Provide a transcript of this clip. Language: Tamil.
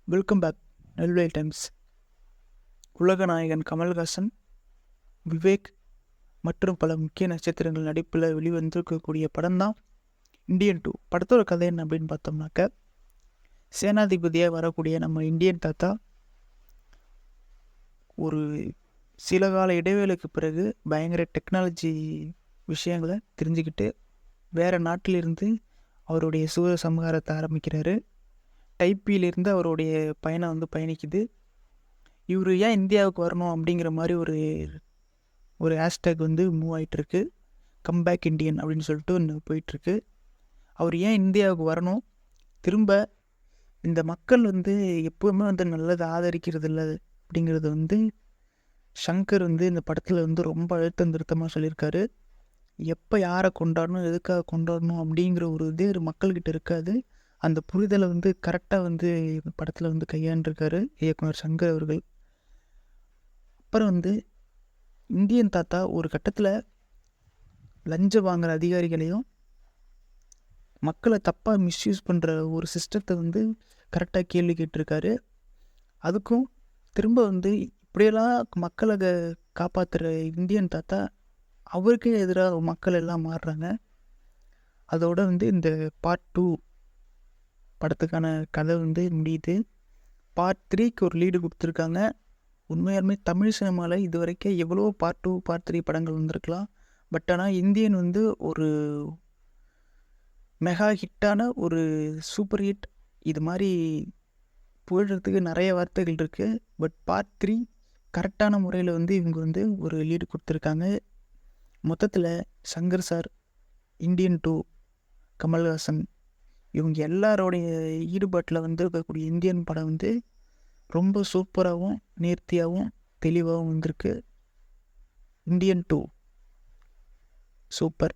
Welcome back. நெல்வேலி டைம்ஸ். உலக நாயகன் கமல்ஹாசன், விவேக் மற்றும் பல முக்கிய நட்சத்திரங்கள் நடிப்பில் வெளிவந்திருக்கக்கூடிய படம் தான் இந்தியன் 2. படத்தோட கதை என்ன அப்படின்னு பார்த்தோம்னாக்க, சேனாதிபதியாக வரக்கூடிய நம்ம இந்தியன் தாத்தா ஒரு சில கால இடைவேளைக்கு பிறகு பயங்கர டெக்னாலஜி விஷயங்களை தெரிஞ்சுக்கிட்டு வேறு நாட்டிலிருந்து அவருடைய சூர சம்ஹாரத்தை ஆரம்பிக்கிறாரு. டைப்பியிலிருந்து அவருடைய பயணம் பயணிக்குது. இவர் ஏன் இந்தியாவுக்கு வரணும் அப்படிங்கிற மாதிரி ஒரு ஹேஷ்டேக் மூவ் ஆகிட்டுருக்கு. கம்பேக் இண்டியன் அப்படின்னு சொல்லிட்டு ஒன்று போயிட்டுருக்கு. அவர் ஏன் இந்தியாவுக்கு வரணும், திரும்ப இந்த மக்கள் எப்போவுமே நல்லதை ஆதரிக்கிறது இல்லை அப்படிங்கிறது சங்கர் இந்த படத்தில் ரொம்ப அழுத்தம் திருத்தமாக சொல்லியிருக்காரு. எப்போ யாரை கொண்டாடணும், எதுக்காக கொண்டாடணும் அப்படிங்கிற ஒரு மக்கள்கிட்ட இருக்காது. அந்த புரிதலை கரெக்டாக இந்த படத்தில் கையாண்டிருக்காரு இயக்குனர் சங்கர் அவர்கள். அப்புறம் இந்தியன் தாத்தா ஒரு கட்டத்தில் லஞ்சம் வாங்குகிற அதிகாரிகளையும் மக்களை தப்பாக மிஸ்யூஸ் பண்ணுற ஒரு சிஸ்டத்தை கரெக்டாக கேள்வி கேட்டிருக்காரு. அதுக்கும் திரும்ப இப்படியெல்லாம் மக்களை காப்பாற்றுற இந்தியன் தாத்தா அவருக்கே எதிராக மக்கள் எல்லாம் மாறுறாங்க. அதோட இந்த பார்ட் 2 படத்துக்கான கதை முடியுது. பார்ட் 3க்கு ஒரு லீடு கொடுத்துருக்காங்க. உண்மையாலுமே தமிழ் சினிமாவில் இது வரைக்கும் எவ்வளோ பார்ட் 2 பார்ட் 3 படங்கள் வந்திருக்கலாம். பட் ஆனால் இந்தியன் ஒரு மெகா ஹிட்டான ஒரு சூப்பர் ஹிட். இது மாதிரி புகழ்கிறதுக்கு நிறைய வார்த்தைகள் இருக்குது. பட் பார்ட் 3 கரெக்டான முறையில் இவங்க ஒரு லீடு கொடுத்துருக்காங்க. மொத்தத்தில் சங்கர் சார், இந்தியன் 2, கமல்ஹாசன் இவங்க எல்லாரோடைய ஈடுபாட்டில் இருக்கக்கூடிய இந்தியன் படம் ரொம்ப சூப்பராகவும் நேர்த்தியாகவும் தெளிவாகவும் வந்திருக்கு. Indian 2 super.